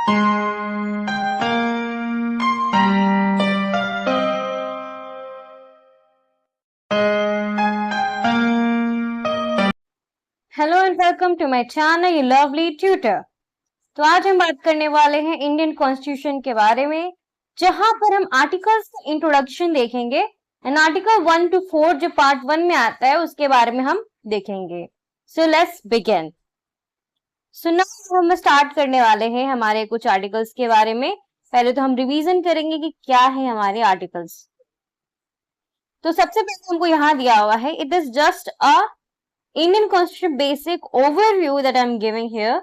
Hello and welcome to my channel you lovely tutor. तो आज हम बात करने वाले हैं इंडियन कॉन्स्टिट्यूशन के बारे में, जहां पर हम आर्टिकल्स का इंट्रोडक्शन देखेंगे एंड आर्टिकल 1 to 4 जो पार्ट 1 में आता है उसके बारे में हम देखेंगे। So let's begin. So now हम स्टार्ट करने वाले हैं हमारे कुछ आर्टिकल्स के बारे में। पहले तो हम रिवीजन करेंगे कि क्या है हमारे आर्टिकल्स। तो सबसे पहले हमको यहाँ दिया हुआ है, it is just a Indian constitution basic overview that I am giving here.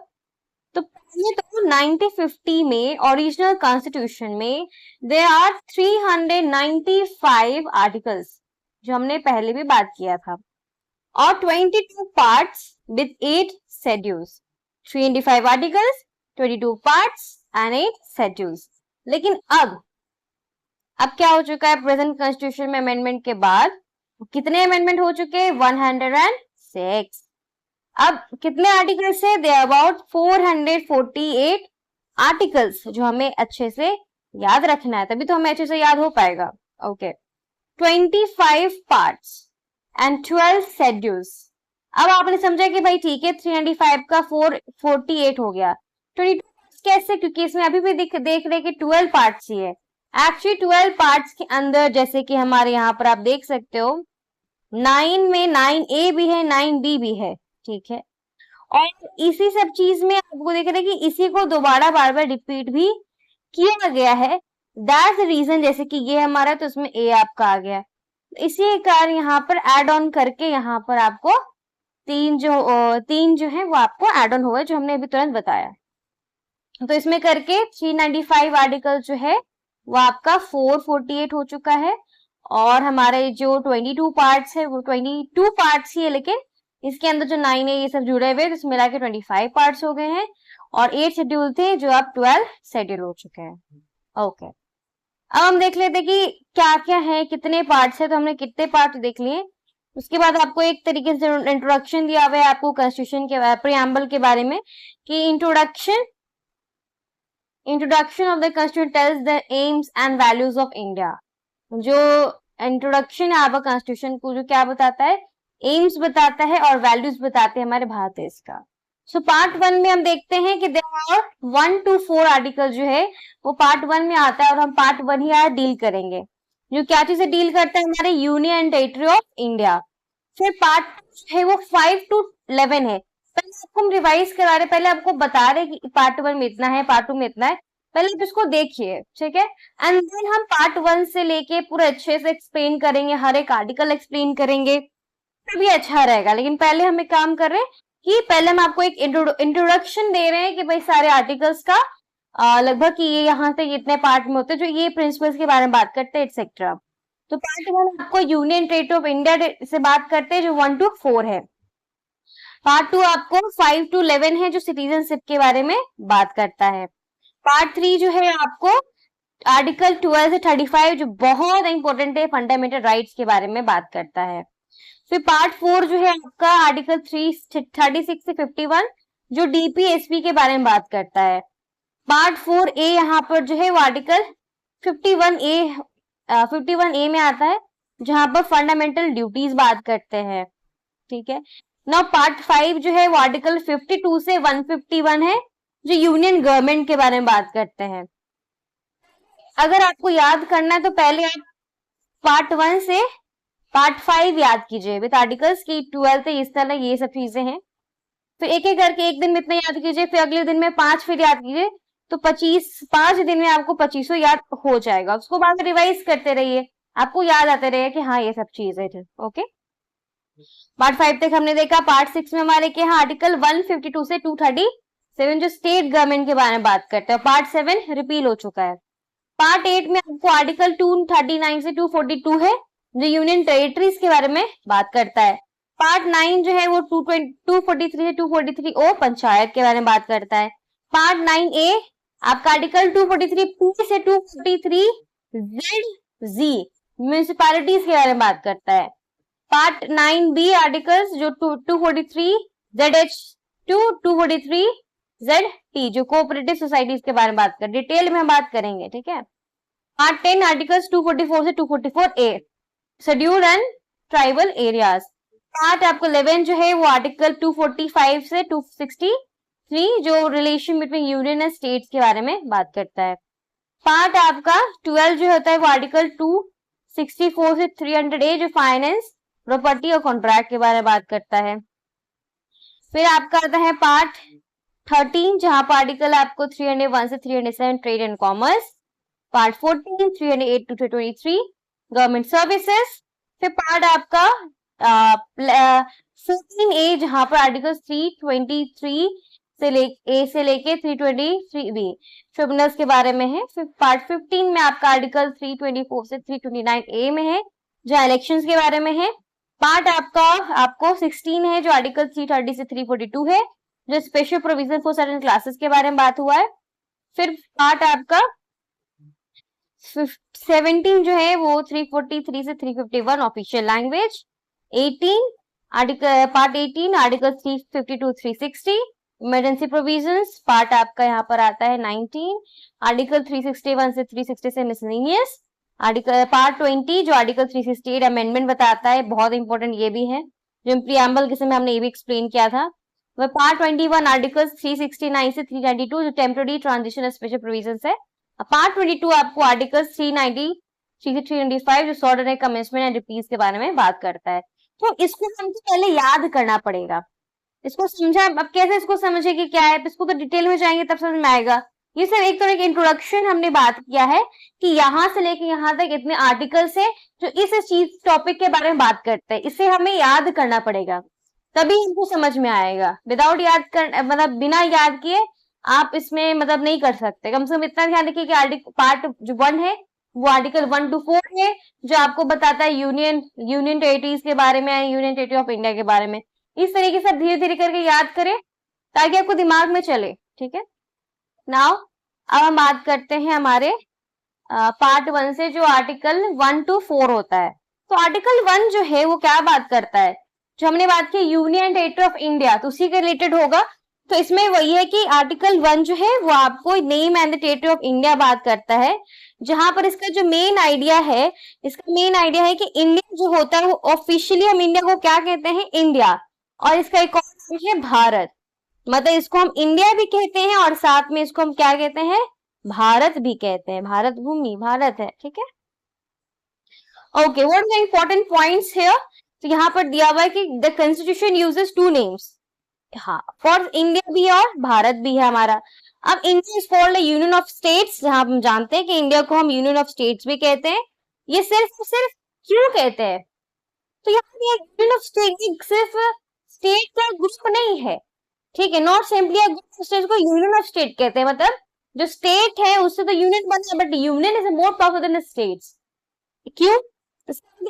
तो पहले तो 1950 में ओरिजिनल कॉन्स्टिट्यूशन में देयर आर 395 आर्टिकल्स, जो हमने पहले भी बात किया था, और 22 parts with 8 schedules. 395 articles, 22 parts and 8 schedules. लेकिन अब क्या हो चुका है प्रेजेंट कॉन्स्टिट्यूशन में अमेंडमेंट के बाद? कितने अमेंडमेंट हो चुके हैं? 106। अब कितने आर्टिकल्स है? दे अबाउट 448 आर्टिकल्स, जो हमें अच्छे से याद रखना है, तभी तो हमें अच्छे से याद हो पाएगा। Okay, 25 parts and 12 schedules. अब आपने समझा कि भाई ठीक है 395 का 448 हो गया। 22 कैसे? क्योंकि इसमें अभी भी देख रहे कि 12 पार्ट्स ही है। एक्चुअली 12 पार्ट्स के अंदर, जैसे कि हमारे यहाँ पर आप देख सकते हो, 9 में 9A भी है, 9B भी है, ठीक है। और इसी सब चीज में आपको देख रहे हैं कि इसी को दोबारा बार बार रिपीट भी किया गया है। दैट्स द रीजन, जैसे कि ये हमारा तो उसमें A आपका आ गया, इसी कारण यहाँ पर एड ऑन करके यहाँ पर आपको तीन जो है वो आपको एड ऑन हुआ, जो हमने अभी तुरंत बताया। तो इसमें करके 395 आर्टिकल जो है वो आपका 448 हो चुका है, और हमारे जो 22 पार्ट्स है वो 22 पार्ट्स ही है, लेकिन इसके अंदर जो 9 है ये सब जुड़े हुए, तो मिला के 25 पार्ट्स हो गए हैं, और 8 शेड्यूल थे जो अब 12 शेड्यूल हो चुके हैं। ओके, अब हम देख लेते कि क्या क्या है, कितने पार्ट्स है। तो हमने कितने पार्ट देख लिए। उसके बाद आपको एक तरीके से इंट्रोडक्शन दिया हुआ है आपको कॉन्स्टिट्यूशन के प्रीएम्बल के बारे में, कि introduction of the constitution tells the AIIMS and values of India. जो इंट्रोडक्शन है आपका कॉन्स्टिट्यूशन को, जो क्या बताता है? एम्स बताता है और वैल्यूज बताते हैं हमारे भारत देश का। सो पार्ट 1 में हम देखते हैं कि देयर आर 1 to 4 आर्टिकल जो है वो पार्ट 1 में आता है, और हम पार्ट 1 ही आज डील करेंगे। जो क्या चीज से डील करता है? हमारे union and territory of India. फिर पार्ट है वो 5 to 11 है। पहले आपको हम रिवाइज करा रहे, पहले आपको बता रहे कि पार्ट 1 में इतना है, पार्ट 2 में इतना है, पहले आप इसको देखिए, ठीक है। एंड देन हम पार्ट 1 से लेके पूरे अच्छे से एक्सप्लेन करेंगे, हर एक आर्टिकल एक्सप्लेन करेंगे, तभी अच्छा रहेगा। लेकिन पहले हम एक काम कर रहे हैं कि पहले हम आपको एक इंट्रोडक्शन दे रहे हैं कि भाई सारे आर्टिकल्स का लगभग कि ये यहाँ से इतने पार्ट में होते हैं, जो ये प्रिंसिपल्स के बारे में बात करते हैं, एक्सेट्रा। तो पार्ट 1 आपको यूनियन टेरिटरी ऑफ इंडिया से बात करते हैं, जो 1 to 4 है। पार्ट 2 आपको 5 to 11 है, जो सिटीजनशिप के बारे में बात करता है। पार्ट 3 जो है आपको आर्टिकल 12 से 35, जो बहुत इंपॉर्टेंट है, फंडामेंटल राइट्स के बारे में बात करता है। फिर पार्ट 4 जो है आपका आर्टिकल 36 से 51, जो डीपीएसपी के बारे में बात करता है। पार्ट 4A यहाँ पर जो है वो आर्टिकल 51A में आता है, जहां पर फंडामेंटल ड्यूटीज बात करते हैं, ठीक है। नाउ पार्ट 5 जो है वो आर्टिकल 52 से 151 है, जो यूनियन गवर्नमेंट के बारे में बात करते हैं। अगर आपको याद करना है तो पहले आप पार्ट 1 से पार्ट 5 याद कीजिए विद आर्टिकल्स की 12 इस तरह ये सब चीजें हैं। फिर एक एक करके एक दिन में इतना याद कीजिए, फिर अगले दिन में 5 फिर याद कीजिए, तो 5 दिन में आपको 25 याद हो जाएगा। उसको बाद में रिवाइज करते रहिए, आपको याद आते रहिए कि हाँ ये सब चीजें थे। ओके, पार्ट 5 तक हमने देखा। पार्ट 6 में हमारे के यहाँ आर्टिकल 152 से 237 जो स्टेट गवर्नमेंट के बारे में बात करते हैं। पार्ट 7 रिपील हो चुका है। पार्ट 8 में आपको आर्टिकल 239 से 242 है, जो यूनियन टेरिटरीज के बारे में बात करता है। पार्ट 9 जो है वो 243 से 243 पंचायत के बारे में बात करता है। पार्ट 9A आपका आर्टिकल 243P से 243ZZ म्यूनिसिपैलिटीज के बारे में बात करता है। पार्ट 9B आर्टिकल्स जो 243ZH to 243 ZT जो कोऑपरेटिव सोसाइटीज के बारे में बात कर, डिटेल में हम बात करेंगे, ठीक है। पार्ट 10 आर्टिकल्स 244 से 244A scheduled and tribal areas. Part आपको 11 जो है वो आर्टिकल 245 से 263 जो relation between union and states के बारे में बात करता है। पार्ट आपका 12 जो होता है वो आर्टिकल 264 से 300A जो फाइनेंस, प्रॉपर्टी और कॉन्ट्रैक्ट के बारे में बात करता है। फिर आपका आता है पार्ट 13 जहां पर आर्टिकल आपको 301 से 307 trade and commerce. Part 14 308 to 323 government services. फिर पार्ट आपका 14A जहां पर आर्टिकल 323 से लेके 323B ट्रिब्यूनल्स के बारे में है। फिर पार्ट 15 में आपका आर्टिकल 324 से 329A में है जहां इलेक्शंस के बारे में है। पार्ट आपको 16 है जो आर्टिकल 330 से 342 है जो special provision for certain classes के बारे में बात हुआ है। फिर पार्ट आपका 17 जो है वो 343 से 351 official language. 18 article part 18 article 352 360 emergency provisions. Part आपका यहाँ पर आता है 19 आर्टिकल 361 से 360 से मिसलेनियस। आर्टिकल पार्ट 20 जो आर्टिकल 368 अमेंडमेंट बताता है, बहुत इंपॉर्टेंट ये भी है, जो प्रियम्बल के समय हमने ये भी एक्सप्लेन किया था। वह पार्ट 21 आर्टिकल 369 से 392 जो टेम्पररी ट्रांजिशन स्पेशल प्रोविजंस है। पार्ट 22 आपको आर्टिकल 393 से 395 जो सॉर्डर कमेंसमेंट एंड रिपीज के बारे में बात करता है। तो इसको हमको पहले याद करना पड़ेगा, इसको समझा। अब कैसे इसको समझे कि क्या है, इसको तो डिटेल में जाएंगे तब समझ में आएगा। ये सिर्फ एक तरह की इंट्रोडक्शन हमने बात किया है कि यहाँ से लेके यहाँ तक इतने आर्टिकल्स है जो इस चीज टॉपिक के बारे में बात करते हैं। इसे हमें याद करना पड़ेगा तभी हमको समझ में आएगा। विदाउट याद कर मतलब बिना याद किए आप इसमें मतलब नहीं कर सकते। कम से कम इतना ध्यान रखिए कि आर्टिकल पार्ट जो 1 है वो आर्टिकल 1 to 4 है जो आपको बताता है यूनियन टेरिटरीज के बारे में, यूनियन टेरिटरी ऑफ इंडिया के बारे में। इस तरीके से धीरे धीरे करके याद करें ताकि आपको दिमाग में चले, ठीक है। नाउ अब हम बात करते हैं हमारे पार्ट 1 से जो आर्टिकल 1 to 4 होता है। तो आर्टिकल 1 जो है वो क्या बात करता है, जो हमने बात की यूनियन टेरिटरी ऑफ इंडिया, तो उसी के रिलेटेड होगा। तो इसमें वही है कि आर्टिकल 1 जो है वो आपको name and the territory of India बात करता है, जहां पर इसका जो मेन आइडिया है, इसका मेन आइडिया है कि इंडिया जो होता है वो ऑफिशियली हम इंडिया को क्या कहते हैं, इंडिया, और इसका एक और नाम है भारत। मतलब इसको हम इंडिया भी कहते हैं और साथ में इसको हम क्या कहते हैं, भारत भी कहते हैं। भारत भूमि भारत है, ठीक है। Okay, what are the important points here. तो यहाँ पर दिया हुआ है कि द कॉन्स्टिट्यूशन यूजेस 2 नेम्स, हाँ, फॉर इंडिया भी और भारत भी है हमारा। अब India is called union of states, जहां हम जानते हैं कि इंडिया को हम यूनियन ऑफ स्टेट्स भी कहते हैं। ये सिर्फ क्यों कहते हैं, तो यहाँ यूनियन ऑफ स्टेट सिर्फ स्टेट का ग्रुप नहीं है, ठीक है, not simply a group of states को यूनियन ऑफ स्टेट कहते हैं। मतलब जो स्टेट है उससे तो यूनियन बना है, but union is more powerful than states. क्यों,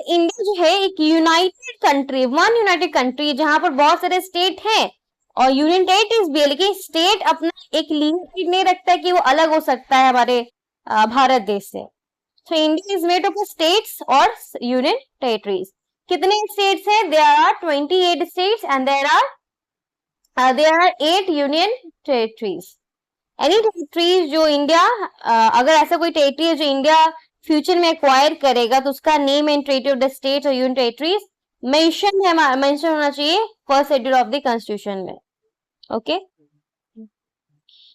इंडिया जो है एक United country, one United country, जहां पर बहुत सारे स्टेट हैं और यूनियन टेरिटरीज भी है, लेकिन स्टेट अपना एक लिमिट नहीं रखता है कि वो अलग हो सकता है हमारे भारत देश से। तो India is made of states और यूनियन टेरिटरीज। कितने स्टेट्स हैं, there are 28 states and there are 8 union territories. Any territories जो इंडिया अगर ऐसा कोई टेरिटरी है जो इंडिया फ्यूचर में एक्वायर करेगा तो उसका name and territory of the states और यूनियन टेरिटरीज मेंशन होना चाहिए first schedule of the constitution में। ओके,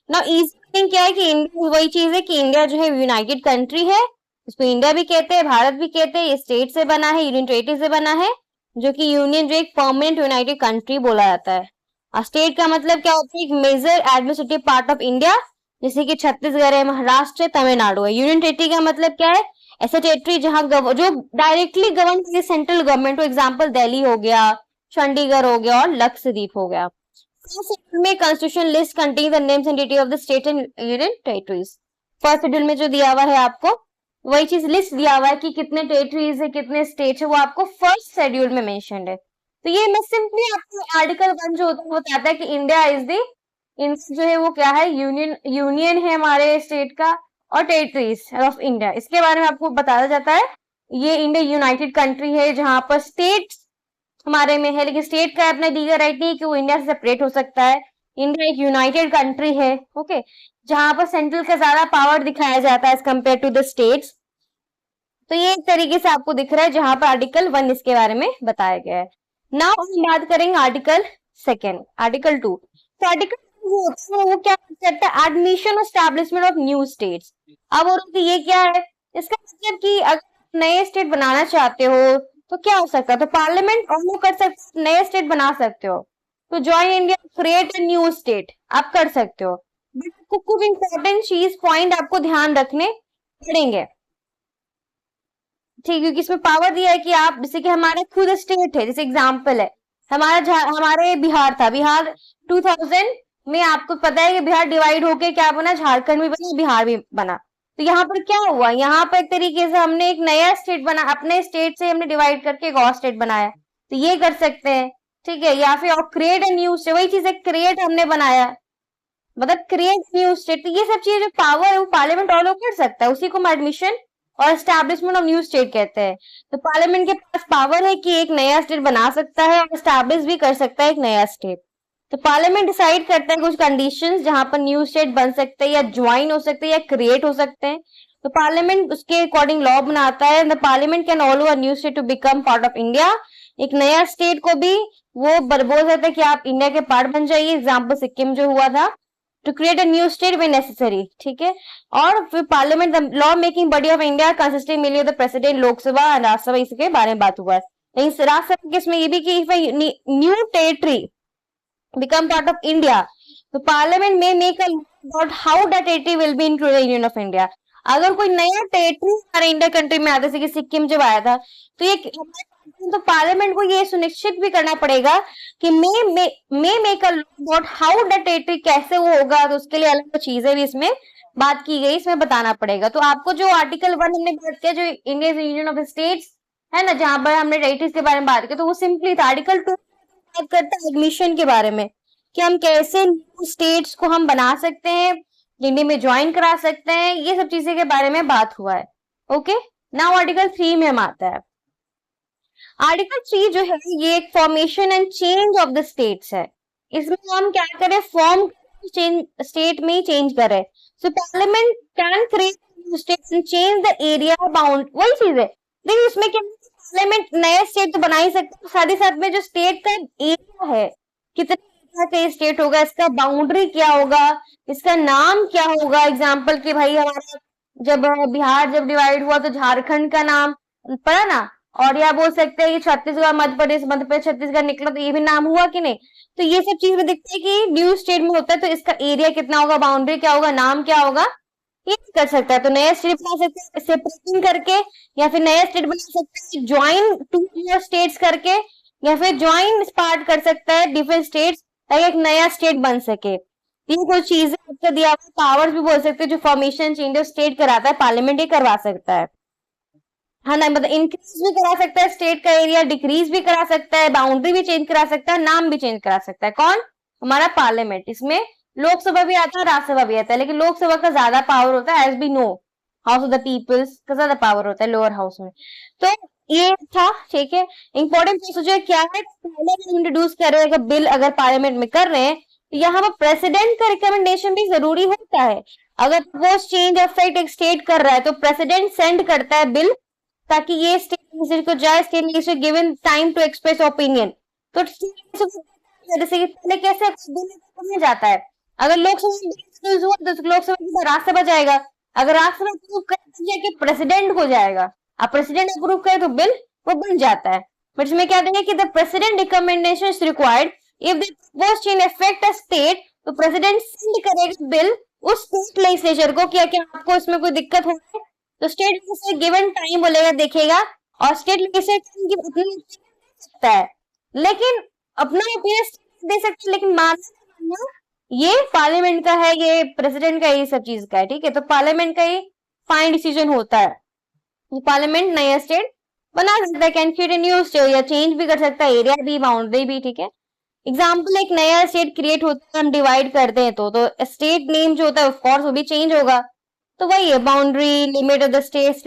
नाउ इजी क्या है कि इंडिया वही चीज है कि इंडिया जो है यूनाइटेड कंट्री है, उसको इंडिया भी कहते हैं, भारत भी कहते हैं। ये स्टेट से बना है, यूनियन टेरिटरी से बना है, जो कि यूनियन जो एक परमानेंट यूनाइटेड कंट्री बोला जाता है। स्टेट का मतलब क्या होता है, एक major administrative part of India, जैसे कि छत्तीसगढ़ है, महाराष्ट्र है, तमिलनाडु है। यूनियन टेरिटरी का मतलब क्या है, ऐसा टेरिटरी जहां जो directly govern by central government हो, एग्जांपल दिल्ली हो गया, चंडीगढ़ हो गया और लक्षद्वीप हो गया। में constitution list contain the names and detail of the state and union territories. First schedule में जो दिया हुआ है आपको वही चीज लिस्ट दिया हुआ है कि कितने टेरिटरीज है, कितने स्टेट है, वो आपको फर्स्ट शेड्यूल में मेंशन्ड है। तो ये मैं सिंपली आपको आर्टिकल 1 जो होता है वो बताता है कि इंडिया इज द जो है वो क्या है, यूनियन है हमारे स्टेट का और टेरिटरीज ऑफ इंडिया, इसके बारे में आपको बताया जाता है। ये इंडिया यूनाइटेड कंट्री है जहां पर स्टेट हमारे में है, लेकिन स्टेट का अपना लीगल राइट नहीं है कि वो इंडिया से सेपरेट हो सकता है। इंडिया एक यूनाइटेड कंट्री है, ओके, जहां पर सेंट्रल का ज्यादा पावर दिखाया जाता है as compare to the states. तो ये एक तरीके से आपको दिख रहा है जहां पर आर्टिकल 1 इसके बारे में बताया गया है। नाउ हम बात करेंगे आर्टिकल 2, आर्टिकल 2। तो आर्टिकल 2 जो होता है वो क्या करता है, एडमिशन और एस्टैब्लिशमेंट ऑफ न्यू स्टेट्स। अब और ये क्या है, इसका मतलब कि अगर नए स्टेट बनाना चाहते हो तो क्या हो सकता है, तो पार्लियामेंट ऑलो कर सकते, नए स्टेट बना सकते हो। तो join India create a new state आप कर सकते हो, बट कुछ इंपॉर्टेंट चीज पॉइंट आपको ध्यान रखने पड़ेंगे, ठीक, क्योंकि इसमें पावर दिया है कि आप, जैसे कि हमारे खुद स्टेट है, जैसे एग्जांपल है हमारे बिहार था, बिहार 2000 में आपको पता है कि बिहार डिवाइड होके क्या बना, झारखंड भी बना, बिहार भी बना। तो यहाँ पर क्या हुआ, यहाँ पर एक तरीके से हमने एक नया स्टेट बना, अपने स्टेट से हमने डिवाइड करके एक और स्टेट बनाया, तो ये कर सकते हैं, ठीक है। या फिर क्रिएट अ न्यू स्टेट, वही चीज है, क्रिएट हमने बनाया, मतलब क्रिएट न्यू स्टेट। तो ये सब चीजें जो पावर है वो पार्लियामेंट ऑलो कर सकता है, उसी को हम एडमिशन और एस्टैब्लिशमेंट ऑफ न्यू स्टेट कहते हैं। तो पार्लियामेंट के पास पावर है कि एक नया स्टेट बना सकता है और एस्टैब्लिश भी कर सकता है एक नया स्टेट। तो पार्लियामेंट डिसाइड करता है कुछ कंडीशंस जहां पर न्यू स्टेट बन सकते हैं या ज्वाइन हो सकते हैं या क्रिएट हो सकते हैं। तो पार्लियामेंट उसके अकॉर्डिंग लॉ बनाता है। The parliament can allow a new state to become part of India. एक नया स्टेट को भी वो बोल सकता है कि आप इंडिया के पार्ट बन जाइए, एग्जाम्पल सिक्किम जो हुआ था, to create a new state when necessary, ठीक है। और फिर parliament, the law making body of India consisting mainly of the president, Lok Sabha और राज्यसभा, इसके बारे में बात हुआ है। लेकिन राज्यसभा के इसमें ये भी कि new territory become part of India, तो पार्लियामेंट में make a law about how that territory will be into the union of India. अगर कोई नया टेरिटरी हमारे इंडिया कंट्री में आता है, जैसे कि सिक्किम जब आया था, तो ये तो पार्लियामेंट को ये सुनिश्चित भी करना पड़ेगा कि may make a law about how that territory, कैसे वो होगा, तो उसके लिए अलग चीजें भी इसमें बात की गई, इसमें बताना पड़ेगा। तो आपको जो आर्टिकल 1 हमने बात किया, जो इंडियन यूनियन ऑफ स्टेट्स है ना, जहां पर हमने टेरिटरीज के बारे में बात की, तो वो सिंपली था। आर्टिकल 2 बात करता है एडमिशन के बारे में, कि हम कैसे न्यू स्टेट्स को हम बना सकते हैं, इंडिया में ज्वाइन करा सकते हैं, ये सब चीजें के बारे में बात हुआ है। ओके, नाउ आर्टिकल 3 में हम आता है। आर्टिकल 3 जो है ये एक formation and change of the states है। इसमें हम क्या करें, फॉर्म स्टेट में ही चेंज करें। So parliament can create new states and change the area bound, वही चीज है। देखिए इसमें क्या, पार्लियामेंट नया स्टेट तो बना ही सकता है, साथ ही साथ में जो स्टेट का एरिया है, कितने एरिया का स्टेट होगा, इसका बाउंड्री क्या होगा, इसका नाम क्या होगा। एग्जाम्पल कि भाई हमारा जब बिहार जब डिवाइड हुआ तो झारखंड का नाम पड़ा ना, और या बोल सकते हैं कि छत्तीसगढ़ मध्य प्रदेश छत्तीसगढ़ निकला, तो ये भी नाम हुआ कि नहीं। तो ये सब चीज में दिखता है कि न्यू स्टेट में होता है, तो इसका एरिया कितना होगा, बाउंड्री क्या होगा, नाम क्या होगा, ये कर सकता है। तो नया स्टेट बना सकते हैं सेपरेटिंग करके, या फिर नया स्टेट बना सकते हैं ज्वाइन टू स्टेट्स करके, या फिर ज्वाइन पार्ट कर सकता है डिफरेंट स्टेट्स, ताकि एक नया स्टेट बन सके। ये कुछ चीजें आपको दिया हुआ, पावर्स भी बोल सकते हैं, जो फॉर्मेशन चेंज ऑफ स्टेट कराता है पार्लियामेंट ही करवा सकता है ना, मतलब इंक्रीज भी करा सकता है स्टेट का एरिया, डिक्रीज भी करा सकता है, बाउंड्री भी चेंज करा सकता है, नाम भी चेंज करा सकता है। कौन, हमारा पार्लियामेंट। इसमें लोकसभा भी आता है, राज्यसभा भी आता है, लेकिन लोकसभा का ज्यादा पावर होता है, as we know house of the peoples का ज्यादा पावर होता है लोअर हाउस में। तो ये था, ठीक है। इंपॉर्टेंट प्रोसीजर क्या है, पहले इंट्रोड्यूस कर रहे हैं बिल, अगर पार्लियामेंट में कर रहे हैं तो यहाँ पर प्रेसिडेंट का रिकमेंडेशन भी जरूरी होता है। अगर वो चेंज ऑफ फेट एक स्टेट कर रहा है तो प्रेसिडेंट सेंड करता है बिल, ताकि ये स्टेट मिनिस्टर को जाए, state minister given time to express opinion. तो जैसे कि पहले कैसे बिल जाता है, अगर लोकसभा हुआ तो लोकसभा के राज्यसभा जाएगा, अगर राज्यसभा अप्रूव कर प्रेसिडेंट को जाएगा, अब प्रेसिडेंट अप्रूव करे तो बिल वो बन जाता है। बट इसमें क्या देंगे कि the president recommendation is required if the proposed change affect a state, तो प्रेसिडेंट सेंड करेगा बिल उस स्टेट लेजिस्लेचर को, क्या क्या आपको इसमें कोई दिक्कत हो रहा है, तो स्टेट लेजिस्लेचर गिवन टाइम बोलेगा, देखेगा, और स्टेट लेजिस्लेचर अपना सकता है, लेकिन अपना ओपिनियन दे सकता है, लेकिन मानना ये पार्लियामेंट का है, ये प्रेसिडेंट का, ये सब चीज का है, ठीक है। तो पार्लियामेंट का ये फाइन डिसीजन होता है, पार्लियामेंट नया स्टेट बना सकता है, कैन क्रिएट न्यू स्टेट, या चेंज भी कर सकता है एरिया भी, बाउंड्री भी, ठीक है। एग्जाम्पल, एक नया स्टेट क्रिएट होता है, हम डिवाइड करते हैं तो स्टेट नेम जो होता है ऑफकोर्स वो भी चेंज होगा। तो वही है, boundary, limit of the state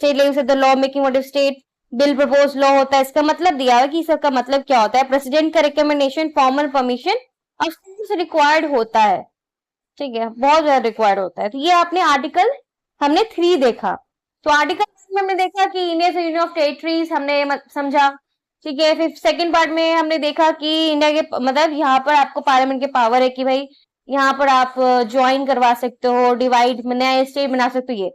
level से the law making what if state bill propose law होता है। इसका मतलब दिया हुआ कि इसका मतलब क्या होता है, प्रेसिडेंट का recommendation, formal permission of course required होता है, ठीक है, बहुत ज्यादा रिक्वायर्ड होता है। तो ये आपने आर्टिकल हमने 3 देखा। तो आर्टिकल में हमने देखा कि India is union of territories, हमने समझा, ठीक है। फिर सेकंड पार्ट में हमने देखा कि इंडिया के मतलब यहाँ पर आपको पार्लियामेंट के पावर है कि भाई यहाँ पर आप ज्वाइन करवा सकते हो, डिवाइड नया स्टेट बना सकते हो ये।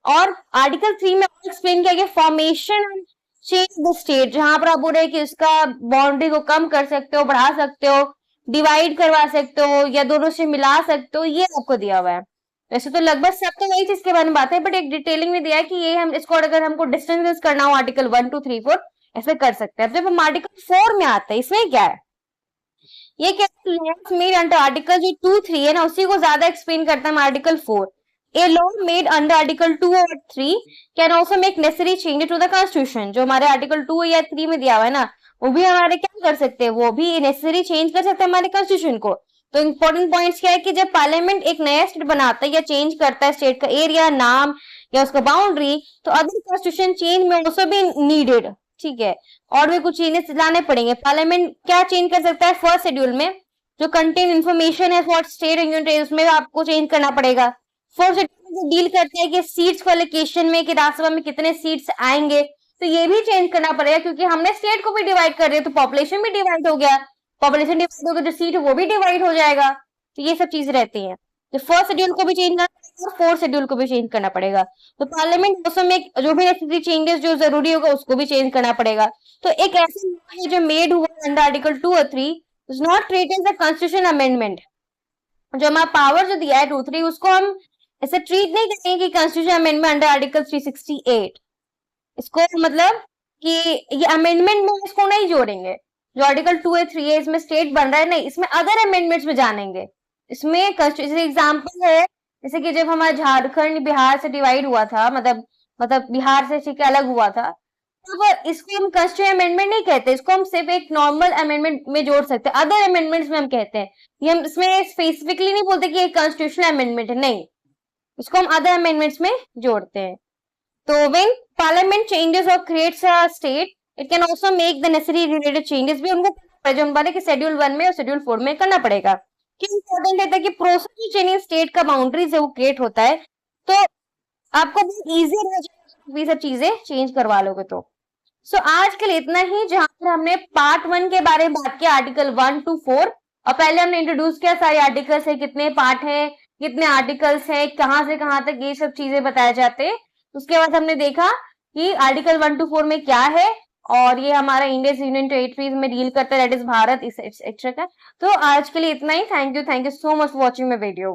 और आर्टिकल 3 में एक्सप्लेन किया गया formation and change the state, जहां पर आप बोल रहे हैं कि उसका बाउंड्री को कम कर सकते हो, बढ़ा सकते हो, डिवाइड करवा सकते हो या दोनों से मिला सकते हो, ये आपको दिया हुआ है। वैसे तो लगभग सब तो वही चीज के बारे में बात है, बट एक डिटेलिंग में दिया है कि ये हम इसको अगर हमको डिस्टेंस करना हो आर्टिकल 1 2 3 4 ऐसे कर सकते हैं। अब जब हम आर्टिकल 4 में आते हैं, इसमें क्या है, ये क्या लॉज मेड अंडर आर्टिकल जो 2 3 है ना, उसी को ज्यादा एक्सप्लेन करता है article 4। A law made under article 2 और 3 can also make necessary changes to the constitution. जो हमारे आर्टिकल 2 या 3 में दिया हुआ है ना, वो भी हमारे क्या कर सकते हैं, वो भी नेसेसरी चेंज कर सकते हैं हमारे कॉन्स्टिट्यूशन को। तो इंपॉर्टेंट पॉइंट्स क्या है कि जब पार्लियामेंट एक नया स्टेट बनाता है या चेंज करता है स्टेट का एरिया, नाम या उसका बाउंड्री, तो अदर कॉन्स्टिट्यूशन चेंज में ऑल्सो भी नीडेड, ठीक है, और भी कुछ चेंजेस लाने पड़ेंगे। पार्लियामेंट क्या चेंज कर सकता है, फर्स्ट शेड्यूल में जो कंटेन इन्फॉर्मेशन है फॉर स्टेट एंड यूनियन उसमें आपको चेंज करना पड़ेगा। फोर्थ शेड्यूल में डील करते हैं कि सीट्स को एलोकेशन में कि राज्यसभा में कितने सीट्स आएंगे, तो ये भी चेंज करना पड़ेगा क्योंकि हमने स्टेट को भी डिवाइड कर दिया, तो पॉपुलेशन भी डिवाइड हो गया, पॉपुलेशन डिवाइड हो गया, जो सीट है वो भी डिवाइड हो जाएगा। तो ये सब चीज रहती है। तो फर्स्ट शेड्यूल को भी चेंज करना पड़ेगा और फोर्थ शेड्यूल को भी चेंज करना पड़ेगा। तो पार्लियामेंट उस में जो भी नेसेसरी चेंजेस जो जरूरी होगा उसको भी चेंज करना पड़ेगा। तो एक ऐसा लॉ है जो मेड हुआ अंडर आर्टिकल 2 और 3 is not treated as a constitution amendment. जो हमारा पावर जो दिया है 2 3 उसको हम ऐसे ट्रीट नहीं करेंगे कि कॉन्स्टिट्यूशन अमेंडमेंट अंडर आर्टिकल 368, इसको मतलब कि ये अमेंडमेंट में इसको नहीं जोड़ेंगे। जो आर्टिकल 2 है 3 है इसमें स्टेट बन रहा है, नहीं, इसमें अदर अमेंडमेंट्स में जानेंगे। इसमें एग्जाम्पल है जैसे कि जब हमारा झारखंड बिहार से डिवाइड हुआ था, मतलब बिहार से ठीक अलग हुआ था, तो इसको हम कॉन्स्टिट्यूशन अमेंडमेंट नहीं कहते, इसको हम सिर्फ एक नॉर्मल अमेंडमेंट में जोड़ सकते हैं, अदर अमेंडमेंट्स में हम कहते हैं। ये हम इसमें स्पेसिफिकली नहीं बोलते कि एक कॉन्स्टिट्यूशनल अमेंडमेंट है, नहीं, इसको हम अदर अमेंडमेंट्स में जोड़ते हैं। तो when parliament changes or creates a state, it can also make the necessary related changes भी उनको जो हम बात है कि शेड्यूल 1 में और शेड्यूल 4 में करना पड़ेगा। क्यों इंपॉर्टेंट रहता है कि प्रोसेस चेंजिंग स्टेट का बाउंड्रीज है वो क्रिएट होता है, तो आपको बहुत इजी हो जाएगा ये सब चीजें चेंज करवा लोगे तो। सो आज के लिए इतना ही, जहां पर हमने पार्ट 1 के बारे में बात किया आर्टिकल 1 to 4, और पहले हमने इंट्रोड्यूस किया सारे आर्टिकल्स है, कितने पार्ट है, कितने आर्टिकल्स है, कहां से कहां तक ये सब चीजें बताए जाते हैं। उसके बाद हमने देखा कि आर्टिकल 1 to 4 में क्या है, और ये हमारा इंडियन यूनियन टेरिटरीज में डील करता है, दैट इज भारत एक्सेट्रा। तो आज के लिए इतना ही। Thank you so much for watching my video.